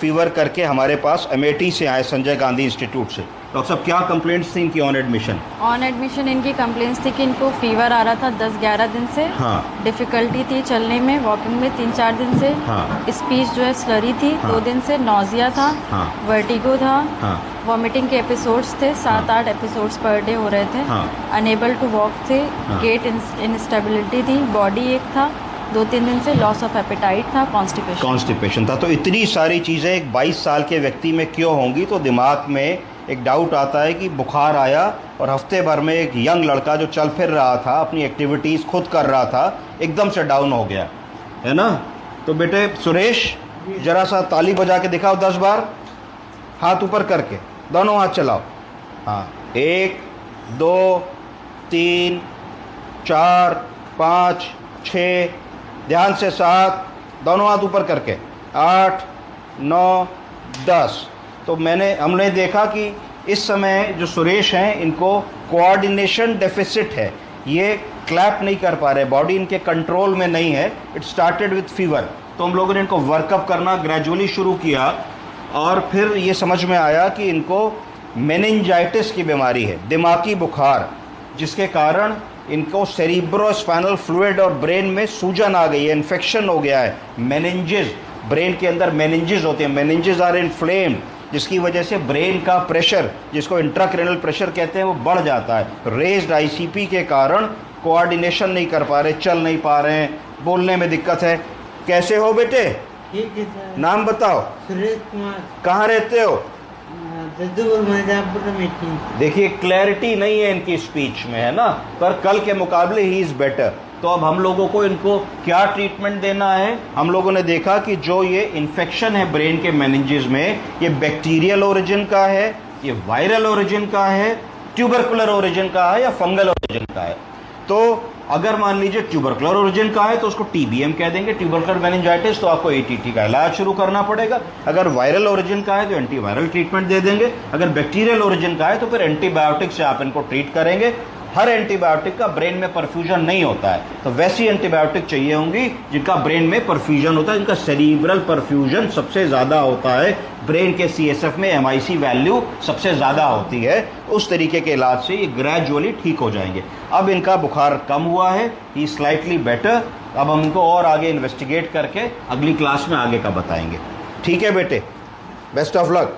Fever करके हमारे पास अमेठी से आए, संजय गांधी इंस्टीट्यूट से। डॉक्टर साहब क्या कंप्लेंट्स थी इनकी ऑन एडमिशन? ऑन एडमिशन इनकी कंप्लेंट्स थी कि इनको फीवर आ रहा था 10-11 दिन से। हाँ। डिफ़िकल्टी थी चलने में, वॉकिंग में 3-4 दिन से। हाँ। स्पीच जो है स्लरी थी 2 दिन से। नोजिया था। हाँ। वर्टिगो था। हाँ। वॉमिटिंग के एपिसोड्स थे, 7-8 एपिसोड्स पर डे हो रहे थे। हाँ। अनेबल टू वॉक थे। हाँ। गेट इंस्टेबिलिटी थी। बॉडी एक था। 2-3 दिन से लॉस ऑफ एपेटाइट था। कॉन्स्टिपेशन था। तो इतनी सारी चीज़ें एक 22 साल के व्यक्ति में क्यों होंगी? तो दिमाग में एक डाउट आता है कि बुखार आया और हफ्ते भर में एक यंग लड़का जो चल फिर रहा था, अपनी एक्टिविटीज़ खुद कर रहा था, एकदम से डाउन हो गया, है ना? तो बेटे सुरेश, ज़रा सा ताली बजा के दिखाओ 10 बार, हाथ ऊपर करके, दोनों हाथ चलाओ। हाँ, 1 2 3 4 5 6, ध्यान से 7, दोनों हाथ ऊपर करके 8 9 10। तो हमने देखा कि इस समय जो सुरेश हैं इनको कोऑर्डिनेशन डेफिसिट है, ये क्लैप नहीं कर पा रहे, बॉडी इनके कंट्रोल में नहीं है। It started with fever. तो हम लोगों ने इनको वर्कअप करना ग्रेजुअली शुरू किया और फिर ये समझ में आया कि इनको मेनिंजाइटिस की बीमारी है, दिमागी बुखार, जिसके कारण इनको सेरिब्रोस्पाइनल फ्लूइड और ब्रेन में सूजन आ गई है, इन्फेक्शन हो गया है। मेनिंजेस, ब्रेन के अंदर मेनिंजेस होते हैं, मेनिंजेस आर इन्फ्लेम्ड, जिसकी वजह से ब्रेन का प्रेशर, जिसको इंट्राक्रैनियल प्रेशर कहते हैं, वो बढ़ जाता है। रेज्ड आईसीपी के कारण कोऑर्डिनेशन नहीं कर पा रहे, चल नहीं पा रहे हैं, बोलने में दिक्कत है। कैसे हो बेटे? ठीक है सर। नाम बताओ। सुरेश कुमार। कहाँ रहते हो? देखिए क्लैरिटी नहीं है इनकी स्पीच में, है ना, पर कल के मुकाबले ही इज़ बेटर। तो अब हम लोगों को इनको क्या ट्रीटमेंट देना है? हम लोगों ने देखा कि जो ये इन्फेक्शन है ब्रेन के मेनिंजेस में, ये बैक्टीरियल ओरिजिन का है, ये वायरल ओरिजिन का है, ट्यूबरकुलर ओरिजिन का है या फंगल ओरिजिन का है। तो अगर मान लीजिए ट्यूबरकुलर ओरिजिन का है तो उसको टीबीएम कह देंगे, ट्यूबरकुलर मेनिंजाइटिस, तो आपको एटीटी का इलाज शुरू करना पड़ेगा। अगर वायरल ओरिजिन का है तो एंटीवायरल ट्रीटमेंट दे देंगे। अगर बैक्टीरियल ओरिजिन का है तो फिर एंटीबायोटिक से आप इनको ट्रीट करेंगे। हर एंटीबायोटिक का ब्रेन में परफ्यूजन नहीं होता है, तो वैसी एंटीबायोटिक चाहिए होंगी जिनका ब्रेन में परफ्यूजन होता है, जिनका सेरिब्रल परफ्यूजन सबसे ज़्यादा होता है, ब्रेन के सीएसएफ में एमआईसी वैल्यू सबसे ज़्यादा होती है। उस तरीके के इलाज से ये ग्रेजुअली ठीक हो जाएंगे। अब इनका बुखार कम हुआ है, ही स्लाइटली बेटर। अब हम इनको और आगे इन्वेस्टिगेट करके अगली क्लास में आगे का बताएंगे। ठीक है बेटे, बेस्ट ऑफ लक।